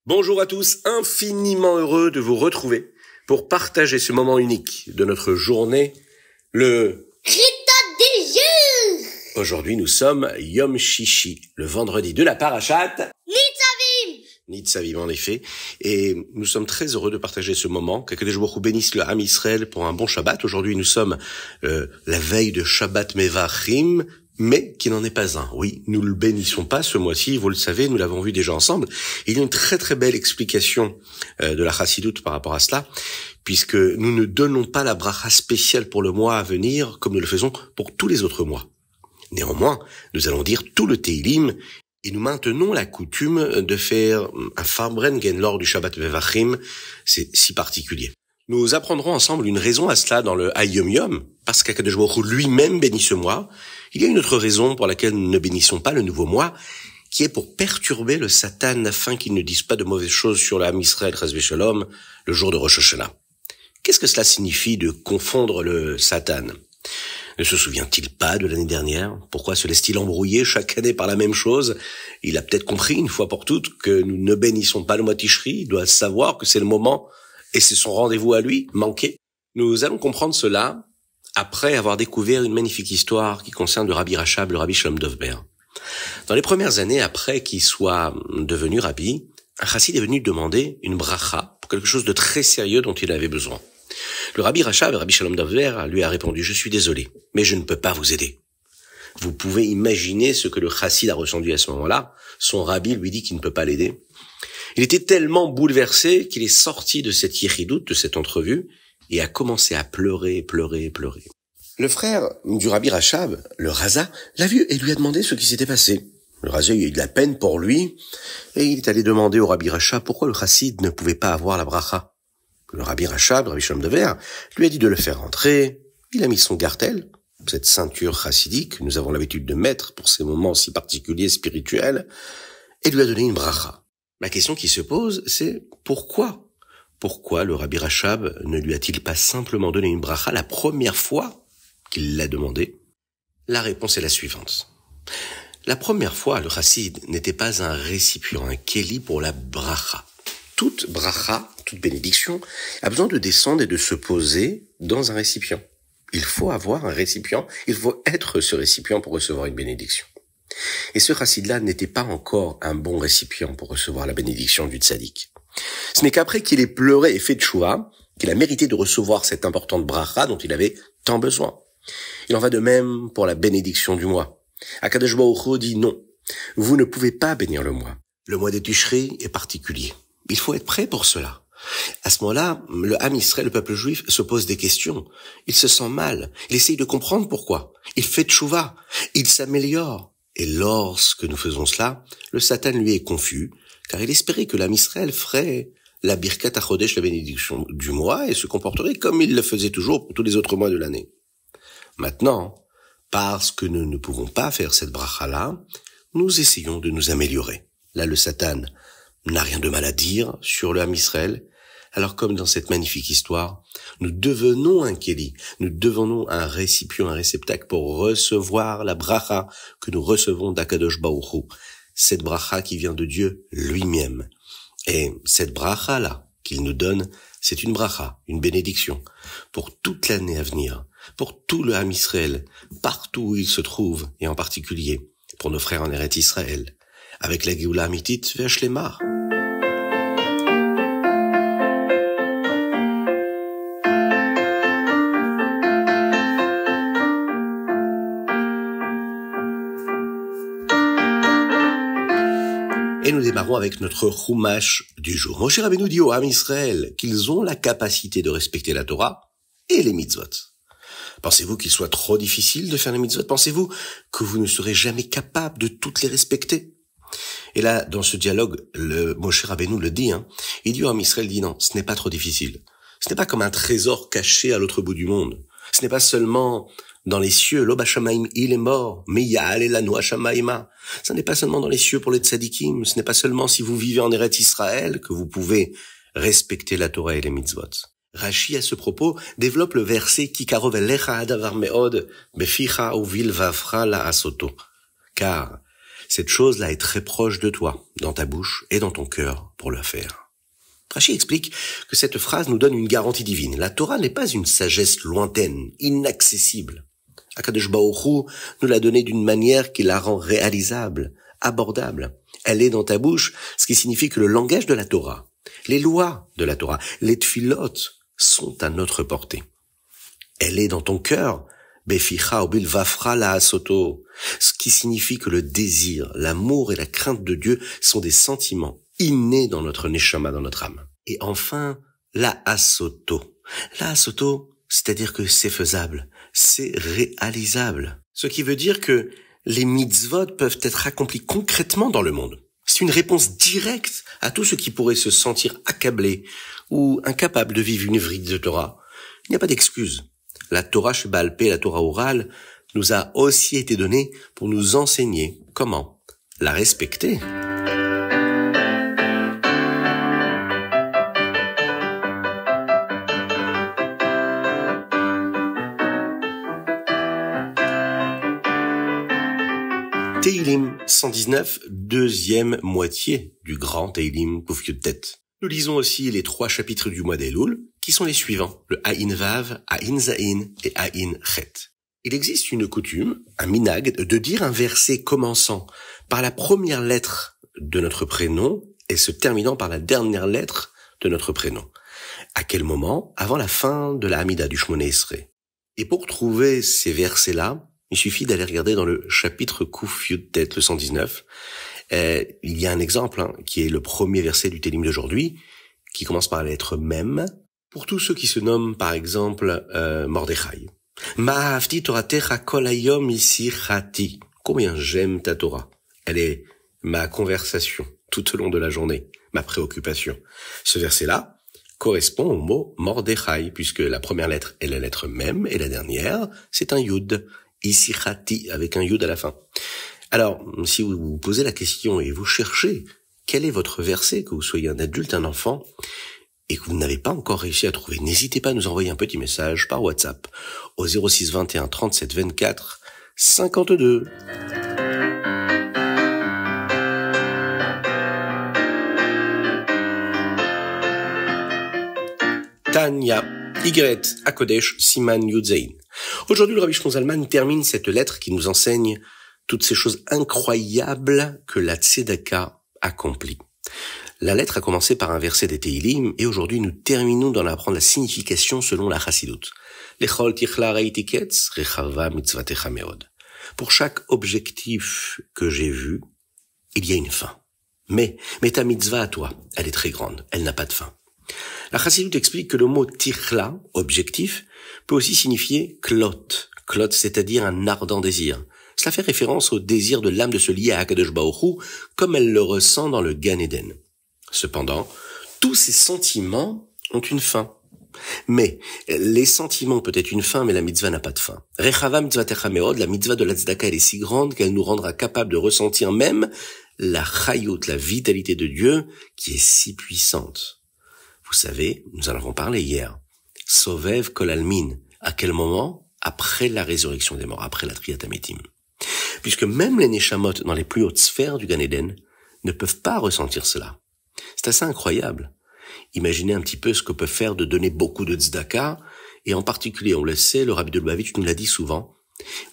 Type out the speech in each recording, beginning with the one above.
Bonjour à tous, infiniment heureux de vous retrouver pour partager ce moment unique de notre journée, le Chitat du jour. Aujourd'hui nous sommes Yom Shishi, le vendredi de la Parashat Nitzavim en effet, et nous sommes très heureux de partager ce moment, qu'Akadosh Baruch Hu bénisse le Ham Israël pour un bon Shabbat. Aujourd'hui nous sommes la veille de Shabbat Mevachim, mais qui n'en est pas un. Oui, nous le bénissons pas ce mois-ci, vous le savez, nous l'avons vu déjà ensemble. Il y a une très très belle explication de la Chassidoute par rapport à cela, puisque nous ne donnons pas la bracha spéciale pour le mois à venir, comme nous le faisons pour tous les autres mois. Néanmoins, nous allons dire tout le Teilim, et nous maintenons la coutume de faire un Farbrengen lors du Shabbat Mevachim, c'est si particulier. Nous apprendrons ensemble une raison à cela dans le Hayom Yom, parce qu'Akadosh Baruch Hu lui-même bénit ce mois. Il y a une autre raison pour laquelle nous ne bénissons pas le nouveau mois, qui est pour perturber le Satan afin qu'il ne dise pas de mauvaises choses sur le Ham Israël Chas v'Shalom le jour de Rosh Hashanah. Qu'est-ce que cela signifie de confondre le Satan ? Ne se souvient-il pas de l'année dernière ? Pourquoi se laisse-t-il embrouiller chaque année par la même chose ? Il a peut-être compris une fois pour toutes que nous ne bénissons pas le mois Tishri. Il doit savoir que c'est le moment et c'est son rendez-vous à lui, manqué. Nous allons comprendre cela après avoir découvert une magnifique histoire qui concerne le Rabbi Rachab, le Rabbi Shalom Dovber. Dans les premières années après qu'il soit devenu Rabbi, un chassid est venu demander une bracha pour quelque chose de très sérieux dont il avait besoin. Le Rabbi Rachab, le Rabbi Shalom Dovber, lui a répondu « Je suis désolé, mais je ne peux pas vous aider ». Vous pouvez imaginer ce que le chassid a ressenti à ce moment-là. Son rabbi lui dit qu'il ne peut pas l'aider. Il était tellement bouleversé qu'il est sorti de cette yéchidoute, de cette entrevue, et a commencé à pleurer. Le frère du Rabbi Rachab, le Raza, l'a vu et lui a demandé ce qui s'était passé. Le Raza a eu de la peine pour lui, et il est allé demander au Rabbi Rachab pourquoi le chassid ne pouvait pas avoir la bracha. Le Rabbi Rachab, le Rabbi Shalom Dovber, lui a dit de le faire rentrer. Il a mis son gartel, cette ceinture chassidique que nous avons l'habitude de mettre pour ces moments si particuliers, spirituels, et lui a donné une bracha. La question qui se pose, c'est pourquoi ? Pourquoi le Rabbi Rachab ne lui a-t-il pas simplement donné une bracha la première fois qu'il l'a demandé ? La réponse est la suivante. La première fois, le chassid n'était pas un récipient, un keli pour la bracha. Toute bracha, toute bénédiction, a besoin de descendre et de se poser dans un récipient. Il faut avoir un récipient, il faut être ce récipient pour recevoir une bénédiction. Et ce chassid-là n'était pas encore un bon récipient pour recevoir la bénédiction du tzaddik. Ce n'est qu'après qu'il ait pleuré et fait tchouva qu'il a mérité de recevoir cette importante bracha dont il avait tant besoin. Il en va de même pour la bénédiction du mois. Akadosh Baruch Hu dit non, vous ne pouvez pas bénir le mois. Le mois de Tishri est particulier. Il faut être prêt pour cela. À ce moment-là, le Ham Israël, le peuple juif, se pose des questions. Il se sent mal. Il essaye de comprendre pourquoi. Il fait tchouva. Il s'améliore. Et lorsque nous faisons cela, le Satan lui est confus, car il espérait que l'Am Israël ferait la Birkat HaChodesh, la bénédiction du mois, et se comporterait comme il le faisait toujours pour tous les autres mois de l'année. Maintenant, parce que nous ne pouvons pas faire cette bracha-là, nous essayons de nous améliorer. Là, le Satan n'a rien de mal à dire sur le Ham Israël. Alors comme dans cette magnifique histoire, nous devenons un keli, nous devenons un récipient, un réceptacle pour recevoir la bracha que nous recevons d'Akadosh Baruch Hu. Cette bracha qui vient de Dieu lui-même. Et cette bracha-là qu'il nous donne, c'est une bracha, une bénédiction, pour toute l'année à venir, pour tout le Ham Israël, partout où il se trouve, et en particulier pour nos frères en Eretz Israël, avec la Géoula Amitit ve'Hashlema. Et nous démarrons avec notre Chumash du jour. Moshe Rabbeinu dit au Ham Israël qu'ils ont la capacité de respecter la Torah et les mitzvot. Pensez-vous qu'il soit trop difficile de faire les mitzvot ? Pensez-vous que vous ne serez jamais capable de toutes les respecter ? Et là, dans ce dialogue, le Moshe Rabbeinu le dit, il dit au Ham Israël, dit non, ce n'est pas trop difficile. Ce n'est pas comme un trésor caché à l'autre bout du monde. Ce n'est pas seulement dans les cieux, l'Oba Shamaim, il est mort, mais Ya'al elanu Shamaima. Ce n'est pas seulement dans les cieux pour les tzadikim, ce n'est pas seulement si vous vivez en Eretz Israël que vous pouvez respecter la Torah et les mitzvot. Rashi, à ce propos, développe le verset Ki karov elecha hadavar me'od beficha uvilvavcha la'asoto. Car Cette chose-là est très proche de toi, dans ta bouche et dans ton cœur pour le faire. Rashi explique que cette phrase nous donne une garantie divine. La Torah n'est pas une sagesse lointaine, inaccessible. Akadosh Baruch Hu nous l'a donnée d'une manière qui la rend réalisable, abordable. Elle est dans ta bouche, ce qui signifie que le langage de la Torah, les lois de la Torah, les tfilot sont à notre portée. Elle est dans ton cœur, beficha ou bilvafra la asoto, ce qui signifie que le désir, l'amour et la crainte de Dieu sont des sentiments innés dans notre neshama, dans notre âme. Et enfin, la asoto. La asoto, c'est-à-dire que c'est faisable, c'est réalisable. Ce qui veut dire que les mitzvot peuvent être accomplis concrètement dans le monde. C'est une réponse directe à tous ceux qui pourraient se sentir accablés ou incapables de vivre une vie de Torah. Il n'y a pas d'excuse. La Torah chez Baal Pé, la Torah orale, nous a aussi été donnée pour nous enseigner comment la respecter. Teilim 119, deuxième moitié du grand Teilim Kuf Yud-Tet. Nous lisons aussi les 3 chapitres du mois d'Elul, qui sont les suivants, le Aïn Vav, Aïn Zaïn et Aïn Chet. Il existe une coutume, un minag, de dire un verset commençant par la première lettre de notre prénom et se terminant par la dernière lettre de notre prénom. À quel moment? Avant la fin de la Hamida du Shmoneh Esrei. Et pour trouver ces versets-là, il suffit d'aller regarder dans le chapitre Kuf Yud-Tet, le 119. Il y a un exemple qui est le premier verset du Télim d'aujourd'hui, qui commence par la lettre Mem, pour tous ceux qui se nomment par exemple Mordechai. Ma'avti toratecha kol hayom isichati. Combien j'aime ta Torah. Elle est ma conversation tout au long de la journée, ma préoccupation. Ce verset-là correspond au mot Mordechai, puisque la première lettre est la lettre Mem et la dernière, c'est un Yud. Isichati, avec un yud à la fin. Alors, si vous vous posez la question et vous cherchez quel est votre verset, que vous soyez un adulte, un enfant, et que vous n'avez pas encore réussi à trouver, n'hésitez pas à nous envoyer un petit message par WhatsApp au 06 21 37 24 52. Tanya, Ygret, Akodesh, Siman, Yudzein. Aujourd'hui, le Rabbi Shlomo Zalman termine cette lettre qui nous enseigne toutes ces choses incroyables que la Tzedaka accomplit. La lettre a commencé par un verset des Teilim et aujourd'hui nous terminons d'en apprendre la signification selon la Chassidut. Lechol tichla reiti ketz, rechava mitzvatecha meod. Pour chaque objectif que j'ai vu, il y a une fin. Mais ta mitzvah à toi, elle est très grande, elle n'a pas de fin. La Chassidut explique que le mot tichla, objectif, peut aussi signifier klot. Klot, c'est-à-dire un ardent désir. Cela fait référence au désir de l'âme de se lier à Akadosh Baruch Hu, comme elle le ressent dans le Gan Eden. Cependant, tous ces sentiments ont une fin. Mais les sentiments ont peut-être une fin, mais la mitzvah n'a pas de fin. Rechava mitzvatecha meod, la mitzvah de la tzedaka, elle est si grande qu'elle nous rendra capables de ressentir même la chayut, la vitalité de Dieu, qui est si puissante. Vous savez, nous en avons parlé hier. Sovev kol almin. À quel moment? Après la résurrection des morts, après la Triyat Hametim. Puisque même les Neshamot dans les plus hautes sphères du Gan Eden ne peuvent pas ressentir cela. C'est assez incroyable. Imaginez un petit peu ce que peut faire de donner beaucoup de tzedaka, et en particulier, on le sait, le Rabbi de Lubavitch nous l'a dit souvent,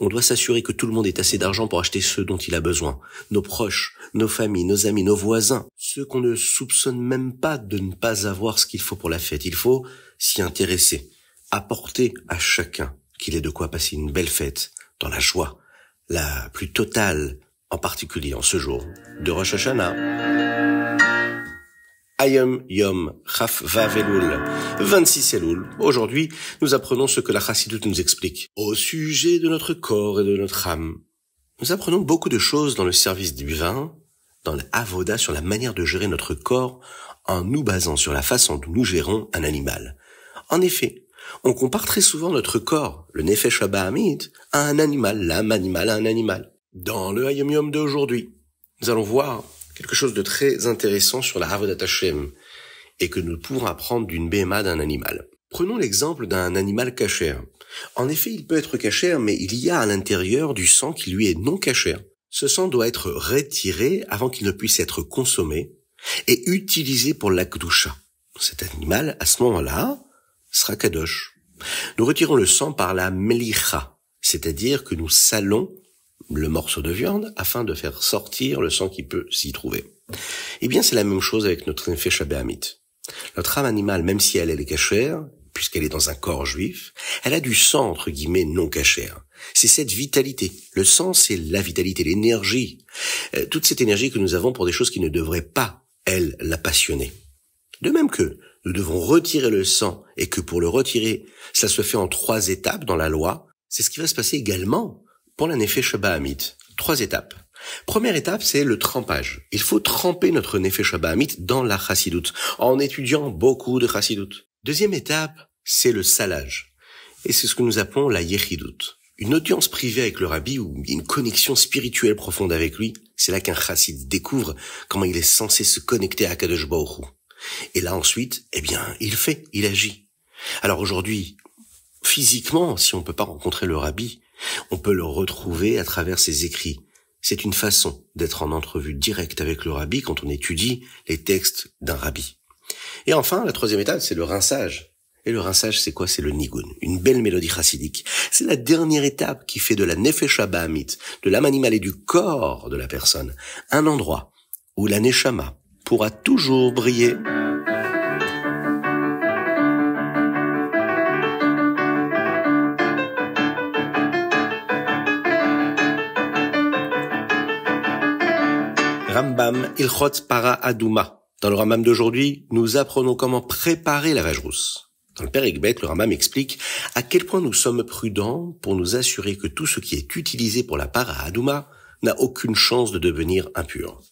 on doit s'assurer que tout le monde ait assez d'argent pour acheter ce dont il a besoin. Nos proches, nos familles, nos amis, nos voisins, ceux qu'on ne soupçonne même pas de ne pas avoir ce qu'il faut pour la fête. Il faut s'y intéresser, apporter à chacun qu'il ait de quoi passer une belle fête, dans la joie, la plus totale, en particulier en ce jour de Rosh Hashanah. Ayom Yom Chaf Vav Elul, 26 Elul. Aujourd'hui, nous apprenons ce que la Chassidut nous explique. Au sujet de notre corps et de notre âme, nous apprenons beaucoup de choses dans le service divin, dans l'avoda, sur la manière de gérer notre corps, en nous basant sur la façon dont nous gérons un animal. En effet, on compare très souvent notre corps, le Nefesh HaBahamid, à un animal, l'âme animale à un animal. Dans le Hayom Yom d'aujourd'hui, nous allons voir quelque chose de très intéressant sur la Avodat Hashem et que nous pourrons apprendre d'une béhéma d'un animal. Prenons l'exemple d'un animal cachère. En effet, il peut être cachère, mais il y a à l'intérieur du sang qui lui est non cachère. Ce sang doit être retiré avant qu'il ne puisse être consommé et utilisé pour la kedusha. Cet animal, à ce moment-là, sera kadosh. Nous retirons le sang par la melicha, c'est-à-dire que nous salons le morceau de viande afin de faire sortir le sang qui peut s'y trouver. Eh bien, c'est la même chose avec notre nefesh habehamit. Notre âme animale, même si elle est cachère, puisqu'elle est dans un corps juif, elle a du sang, entre guillemets, non cachère. C'est cette vitalité. Le sang, c'est la vitalité, l'énergie. Toute cette énergie que nous avons pour des choses qui ne devraient pas, elle, la passionner. De même que nous devons retirer le sang et que pour le retirer, cela se fait en 3 étapes dans la loi, c'est ce qui va se passer également pour la nefesh habehamit. 3 étapes. Première étape, c'est le trempage. Il faut tremper notre nefesh habehamit dans la chassidoute, en étudiant beaucoup de chassidoute. Deuxième étape, c'est le salage. Et c'est ce que nous appelons la yechidoute. Une audience privée avec le rabbi ou une connexion spirituelle profonde avec lui, c'est là qu'un chassid découvre comment il est censé se connecter à Kadosh Baruch Hu. Et là ensuite, il agit. Alors aujourd'hui, physiquement, si on ne peut pas rencontrer le rabbi, on peut le retrouver à travers ses écrits. C'est une façon d'être en entrevue directe avec le rabbi quand on étudie les textes d'un rabbi. Et enfin, la 3e étape, c'est le rinçage. Et le rinçage, c'est quoi? C'est le nigun, une belle mélodie chassidique. C'est la dernière étape qui fait de la nefesh habehamit, de l'âme animale et du corps de la personne, un endroit où la neshama pourra toujours briller. Rambam Ilchot Para Aduma. Dans le Rambam d'aujourd'hui, nous apprenons comment préparer la vache rousse. Dans le Perek Bet, le Rambam explique à quel point nous sommes prudents pour nous assurer que tout ce qui est utilisé pour la para aduma n'a aucune chance de devenir impur.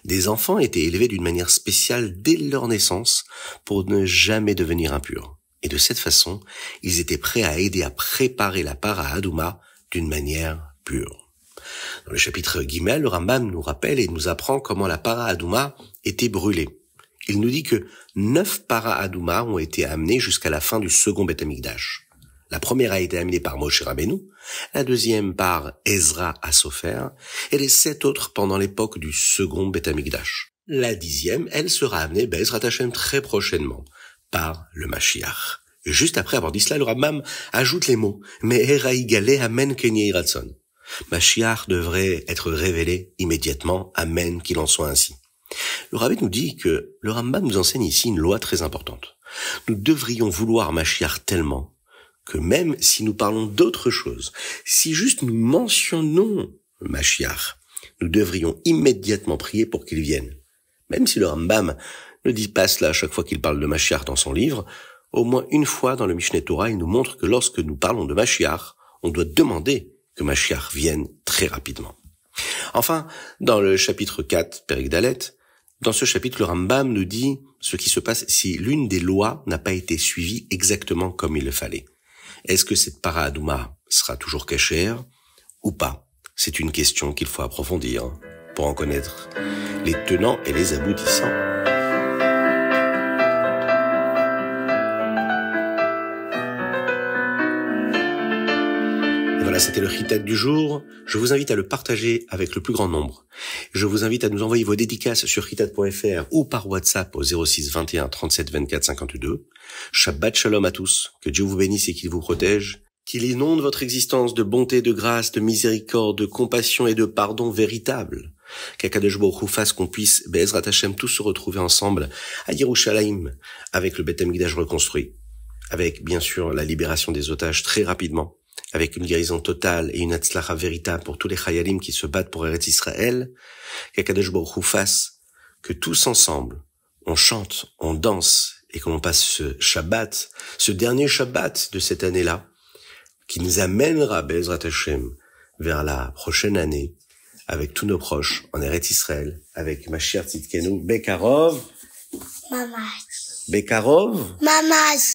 Des enfants étaient élevés d'une manière spéciale dès leur naissance pour ne jamais devenir impurs. Et de cette façon, ils étaient prêts à aider à préparer la para aduma d'une manière pure. Dans le chapitre Gimel, le Rambam nous rappelle et nous apprend comment la para aduma était brûlée. Il nous dit que 9 para aduma ont été amenés jusqu'à la fin du second Beth Amikdash. La première a été amenée par Moshe Rabbeinu, la deuxième par Ezra Assofer, et les 7 autres pendant l'époque du second Beth Amikdash. La 10e, elle sera amenée, Be'ezrat Hashem, très prochainement, par le Mashiach. Et juste après avoir dit cela, le Rambam ajoute les mots « Me'era igale amen ken yehi ratzon ». Mashiach devrait être révélé immédiatement, amen, qu'il en soit ainsi. Le Rabbi nous dit que le Rambam nous enseigne ici une loi très importante. Nous devrions vouloir Mashiach tellement que même si nous parlons d'autre chose, si juste nous mentionnons Mashiach, nous devrions immédiatement prier pour qu'il vienne. Même si le Rambam ne dit pas cela à chaque fois qu'il parle de Mashiach dans son livre, au moins une fois dans le Mishneh Torah, il nous montre que lorsque nous parlons de Mashiach, on doit demander que Mashiach vienne très rapidement. Enfin, dans le chapitre 4, Perek Dalet, dans ce chapitre, le Rambam nous dit ce qui se passe si l'une des lois n'a pas été suivie exactement comme il le fallait. Est-ce que cette para aduma sera toujours cachère ou pas? C'est une question qu'il faut approfondir pour en connaître les tenants et les aboutissants. Voilà, c'était le Chitat du jour. Je vous invite à le partager avec le plus grand nombre. Je vous invite à nous envoyer vos dédicaces sur chitat.fr ou par WhatsApp au 06 21 37 24 52. Shabbat Shalom à tous. Que Dieu vous bénisse et qu'il vous protège. Qu'il inonde votre existence de bonté, de grâce, de miséricorde, de compassion et de pardon véritable. Qu'Akadosh Baruch Hu fasse qu'on puisse, Be'ezrat Hashem, tous se retrouver ensemble à Yerushalayim avec le Beth Amikdash reconstruit. Avec, bien sûr, la libération des otages très rapidement. Avec une guérison totale et une hatzlacha véritable pour tous les chayalim qui se battent pour Eretz Israël, qu'Akadosh Baruch Hu fasse que tous ensemble, on chante, on danse, et que l'on passe ce Shabbat, ce dernier Shabbat de cette année-là, qui nous amènera, Be'ezrat Hashem, vers la prochaine année, avec tous nos proches, en Eretz Israël, avec Mashiach Tzidkenu, Bekarov, Mamash. Bekarov, Mamash.